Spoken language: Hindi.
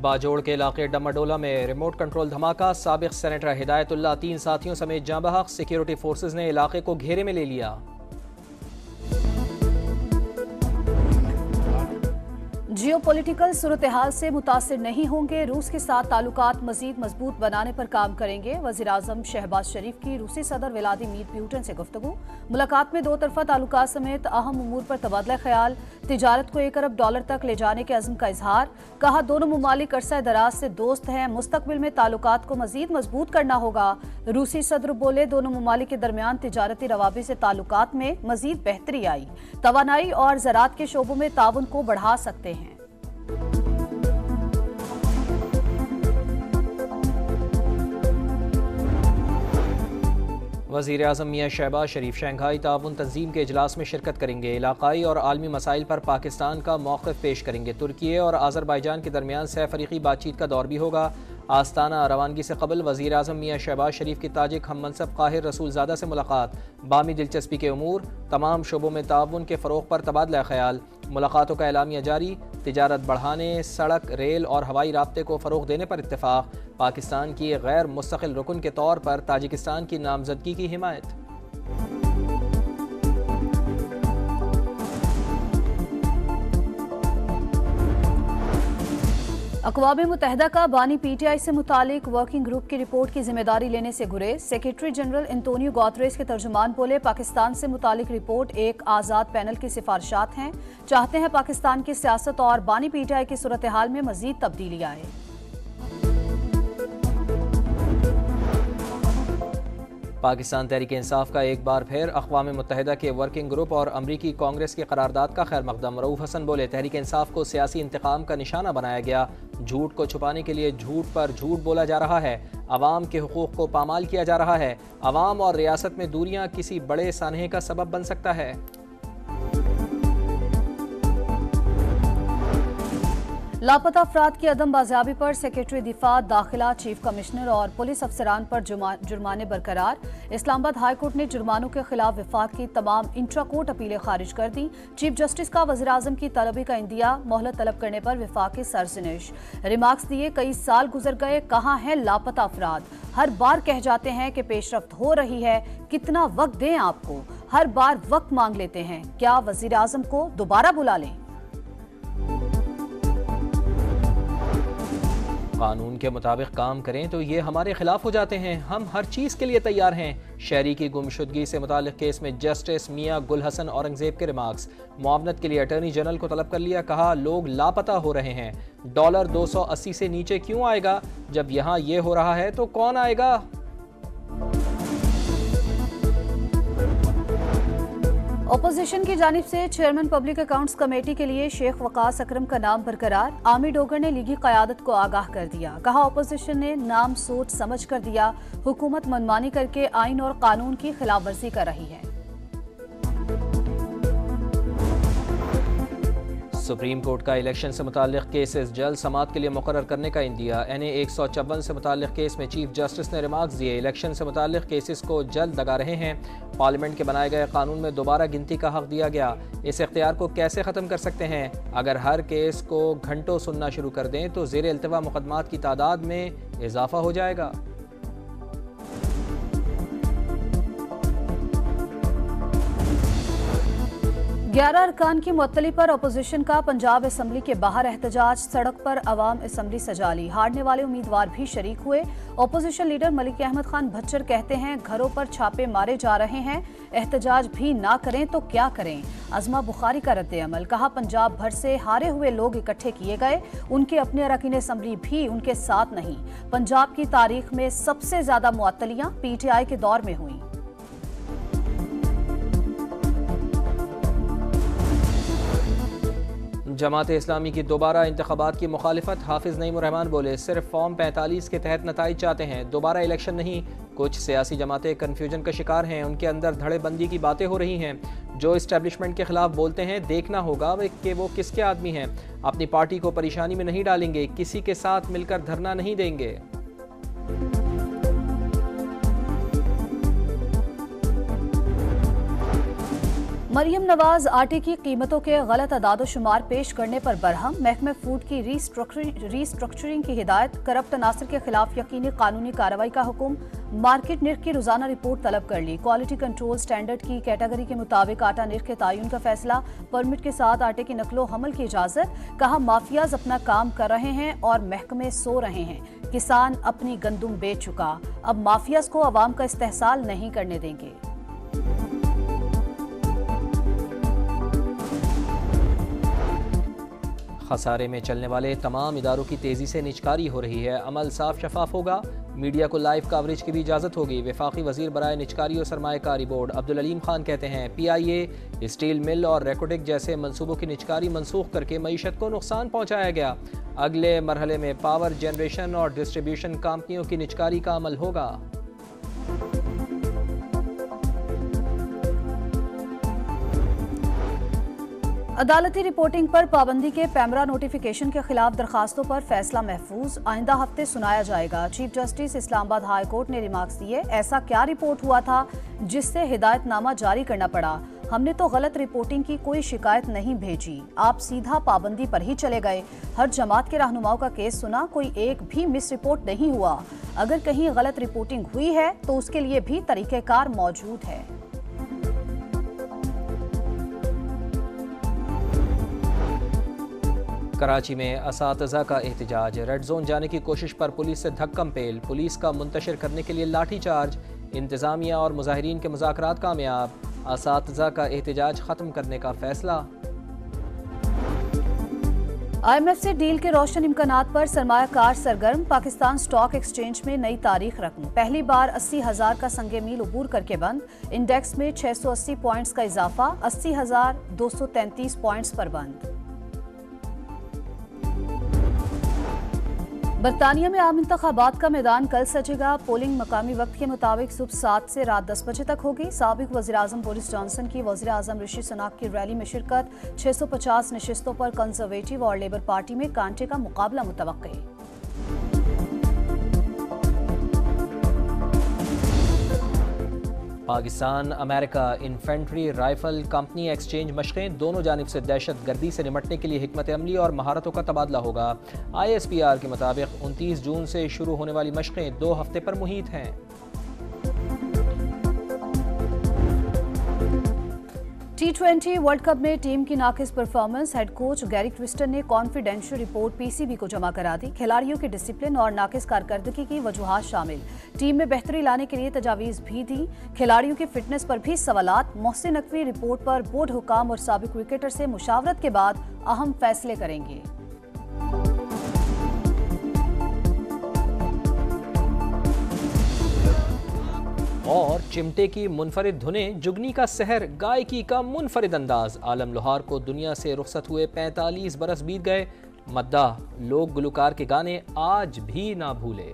बाजोड़ के इलाके डमाडोला में रिमोट कंट्रोल धमाका, साबिक सेनेटर हिदायतुल्लाह 3 साथियों समेत जाँ बहक। सिक्योरिटी फोर्सेज ने इलाके को घेरे में ले लिया। जियोपॉलिटिकल सूरत हाल से मुतासिर नहीं होंगे, रूस के साथ ताल्लुकात मजीद मजबूत बनाने पर काम करेंगे। वज़ीर आज़म शहबाज शरीफ की रूसी सदर व्लादिमीर पुतिन से गुफ्तगू। मुलाकात में दो तरफा ताल्लुकात समेत अहम उमूर पर तबादला ख्याल। तिजारत को $1 अरब तक ले जाने के अज़्म का इजहार। कहा दोनों मुमालिक अरसा दराज से दोस्त हैं, मुस्तकबिल में ताल्लुकात को मजीद मजबूत करना होगा। रूसी सदर बोले दोनों मुमालिक के दरमियान तिजारती रवाबे से ताल्लुकात में मजीद बेहतरी आई। तवानाई और ज़राअत के शोबों में ताउन को बढ़ा सकते हैं। वज़ीर आज़म मियां शहबाज शरीफ शंघाई ताउन तंजीम के इजलास में शिरकत करेंगे। इलाकाई और आलमी मसाइल पर पाकिस्तान का मौक़िफ़ पेश करेंगे। तुर्की और आज़रबाईजान के दरमियान सह-फ़रीक़ी बातचीत का दौर भी होगा। आस्ताना रवानगी से कबल वज़ीर आज़म मियां शहबाज शरीफ की ताजिक हम मनसब काहिर रसूलज़ादा से मुलाकात। बामी दिलचस्पी के उमूर, तमाम शोबों में ताउन के फ़रोग़ पर तबादला ख्याल। मुलाकातों का एलामिया जारी। तिजारत बढ़ाने, सड़क, रेल और हवाई राब्ते को फ़रोग़ देने पर इत्तेफ़ाक़। पाकिस्तान की गैर मुस्तक़िल रुकन के तौर पर ताजिकिस्तान की नामज़दगी की हिमायत। अक़वाम मुत्तहिदा का बानी PTI से मुतालिक वर्किंग ग्रुप की रिपोर्ट की जिम्मेदारी लेने से गुरेज। सेक्रेटरी जनरल एंटोनियो गुतेरेस के तर्जुमान बोले पाकिस्तान से मुतालिक रिपोर्ट एक आज़ाद पैनल की सिफारिशात हैं। चाहते हैं पाकिस्तान की सियासत और बानी PTI की सूरत हाल में मजीद तब्दीली आए। पाकिस्तान तहरीक इंसाफ का एक बार फिर अक़वाम मुत्तहिदा के वर्किंग ग्रुप और अमरीकी कांग्रेस की करारदाद का खैर मकदम। रऊफ हसन बोले तहरीक इंसाफ को सियासी इंतकाम का निशाना बनाया गया। झूठ को छुपाने के लिए झूठ पर झूठ बोला जा रहा है। अवाम के हुकूक को पामाल किया जा रहा है। अवाम और रियासत में दूरियां किसी बड़े सानहे का सबब बन सकता है। लापता अफराद की अदम बाजियाबी पर सेक्रेटरी दिफा, दाखिला, चीफ कमिश्नर और पुलिस अफसरान पर जुर्माने बरकरार। इस्लामाबाद हाई कोर्ट ने जुर्मानों के खिलाफ विफाक की तमाम इंट्रा कोर्ट अपीलें खारिज कर दी। चीफ जस्टिस का वज़ीर आज़म की तलबी का इंदिया, मोहलत तलब करने पर विफाक की सरजनिश। रिमार्क्स दिए कई साल गुजर गए, कहाँ हैं लापता अफराद। हर बार कह जाते हैं कि पेशरफ्त हो रही है, कितना वक्त दें आपको। हर बार वक्त मांग लेते हैं, क्या वज़ीर आज़म को दोबारा बुला लें। कानून के मुताबिक काम करें तो ये हमारे खिलाफ हो जाते हैं। हम हर चीज़ के लिए तैयार हैं। शहरी की गुमशुदगी से मुताल्लिक़ केस में जस्टिस मियां गुल हसन औरंगजेब के रिमार्क्स। मुआवनत के लिए अटॉर्नी जनरल को तलब कर लिया, कहा लोग लापता हो रहे हैं। डॉलर 280 से नीचे क्यों आएगा? जब यहाँ ये हो रहा है तो कौन आएगा? अपोजिशन की जानिब से चेयरमैन पब्लिक अकाउंट्स कमेटी के लिए शेख वकास अकरम का नाम बरकरार। आमी डोगर ने लीगी क़यादत को आगाह कर दिया, कहा अपोजिशन ने नाम सोच समझ कर दिया। हुकूमत मनमानी करके आइन और कानून की खिलाफ वर्जी कर रही है। सुप्रीम कोर्ट का इलेक्शन से मुताल्लिक़ केसेस जल्द समाअत के लिए मुकर्रर करने का इंदिया। NA 154 से मुताल्लिक़ केस में चीफ जस्टिस ने रिमार्क्स दिए, इलेक्शन से मुताल्लिक़ केसेस को जल्द लगा रहे हैं। पार्लियामेंट के बनाए गए कानून में दोबारा गिनती का हक दिया गया। इस इख्तियार को कैसे ख़त्म कर सकते हैं? अगर हर केस को घंटों सुनना शुरू कर दें तो ज़ेर इल्तिवा मुकदमात की तादाद में इजाफा हो जाएगा। 11 अरकान की मुअत्तली पर अपोजिशन का पंजाब असम्बली के बाहर एहतजाज। सड़क पर अवाम असम्बली सजा ली। हारने वाले उम्मीदवार भी शरीक हुए। अपोजिशन लीडर मलिक अहमद खान भच्चर कहते हैं घरों पर छापे मारे जा रहे हैं, एहतजाज भी ना करें तो क्या करें। अज़मा बुखारी का रद्द-ए-अमल, कहा पंजाब भर से हारे हुए लोग इकट्ठे किए गए, उनके अपने अरकान असम्बली भी उनके साथ नहीं। पंजाब की तारीख में सबसे ज्यादा मुअत्तलियां PTI के दौर में हुई। जमात इस्लामी की दोबारा इंतखाबात की मुखालिफत। हाफिज नईम रहमान बोले सिर्फ फॉर्म 45 के तहत नताइज चाहते हैं, दोबारा इलेक्शन नहीं। कुछ सियासी जमातें कन्फ्यूजन का शिकार हैं, उनके अंदर धड़ेबंदी की बातें हो रही हैं। जो इस्टेब्लिशमेंट के खिलाफ बोलते हैं देखना होगा कि वो किसके आदमी हैं। अपनी पार्टी को परेशानी में नहीं डालेंगे, किसी के साथ मिलकर धरना नहीं देंगे। मरियम नवाज आटे की कीमतों के गलत अदाद-ओ-शुमार पेश करने पर बरहम। महकमे फूड की रीस्ट्रक्चरिंग की हिदायत। करप्ट अनासर के खिलाफ यकीनी कानूनी कार्रवाई का हुक्म। मार्केट निर्ख की रोजाना रिपोर्ट तलब कर ली। क्वालिटी कंट्रोल स्टैंडर्ड की कैटेगरी के मुताबिक आटा निर्ख के तयन का फैसला। परमिट के साथ आटे की नकलो हमल की इजाजत। कहा माफियाज अपना काम कर रहे हैं और महकमे सो रहे हैं। किसान अपनी गंदुम बेच चुका, अब माफियाज को अवाम का इस्तेहसाल नहीं करने देंगे। खसारे में चलने वाले तमाम इदारों की तेज़ी से निचकारी हो रही है। अमल साफ शफाफ होगा। मीडिया को लाइव कवरेज की भी इजाज़त होगी। वफाकी वजीर बराए निचकारी और सरमायाकारी बोर्ड अब्दुल अलीम खान कहते हैं PIA, स्टील मिल और रेकोटेक जैसे मनसूबों की निचकारी मनसूख करके मईशत को नुकसान पहुँचाया गया। अगले मरहले में पावर जनरेशन और डिस्ट्रीब्यूशन कंपनियों की निचकारी का अमल होगा। अदालती रिपोर्टिंग पर पाबंदी के पैमरा नोटिफिकेशन के खिलाफ दरखास्तों पर फैसला महफूज। आइंदा हफ्ते सुनाया जाएगा। Chief justice Islamabad high court ने रिमार्क्स दिए। ऐसा क्या रिपोर्ट हुआ था जिससे हिदायतनामा जारी करना पड़ा? हमने तो गलत रिपोर्टिंग की कोई शिकायत नहीं भेजी, आप सीधा पाबंदी पर ही चले गए। हर जमात के रहनुमाओं का केस सुना, कोई एक भी मिस रिपोर्ट नहीं हुआ। अगर कहीं गलत रिपोर्टिंग हुई है तो उसके लिए भी तरीकेकार मौजूद है। कराची में असातिज़ा का एहतजाज। रेड जोन जाने की कोशिश पर पुलिस से धक्कम पेल। पुलिस का मुंतशिर करने के लिए लाठी चार्ज। इंतजामिया और मुजाहिरीन के मुज़ाकरात कामयाब। असातिज़ा का एहतजाज ख़त्म करने का फैसला। IMF से डील के रोशन इम्कानात पर सरमायाकार सरगर्म। पाकिस्तान स्टॉक एक्सचेंज में नई तारीख रकम। पहली बार 80,000 का संगे मील उबूर करके बंद। इंडेक्स में 680 पॉइंट्स का इजाफा, 80,233 पॉइंट्स पर बंद। बरतानिया में आम इंतखाबात का मैदान कल सजेगा। पोलिंग मकामी वक्त के मुताबिक सुबह 7 से रात 10 बजे तक होगी। साबिक वज़ीर-ए-आज़म बोरिस जॉनसन की वज़ीर-ए-आज़म ऋषि सुनाक की रैली में शिरकत। 650 नशिस्तों पर कंजर्वेटिव और लेबर पार्टी में कांटे का मुकाबला मुतवक्के। Pakistan America infantry rifle company exchange मशक़ें। दोनों जानिब से दहशत गर्दी से निमटने के लिए हिकमत अमली और महारतों का तबादला होगा। ISPR के मुताबिक 29 जून से शुरू होने वाली मशक़ें 2 हफ्ते पर मुहित हैं। T20 वर्ल्ड कप में टीम की नाकिस performance. Head coach Gary Kirsten ने कॉन्फिडेंशियल रिपोर्ट PCB को जमा करा दी। खिलाड़ियों की डिसिप्लिन और नाकिस कारकर्दगी की वजूहात शामिल। टीम में बेहतरी लाने के लिए तजावीज़ भी दी। खिलाड़ियों की फिटनेस पर भी सवालात। मोहसिन नकवी रिपोर्ट पर बोर्ड हुकाम और साबिक क्रिकेटर से मुशावरत के बाद अहम फैसले करेंगे। और चिमटे की मुनफरिद धुनें, जुगनी का सहर, गायकी का मुनफरिद अंदाज। आलम लोहार को दुनिया से रुखसत हुए 45 बरस बीत गए। मद्दाह लोग गुलकार के गाने आज भी ना भूले।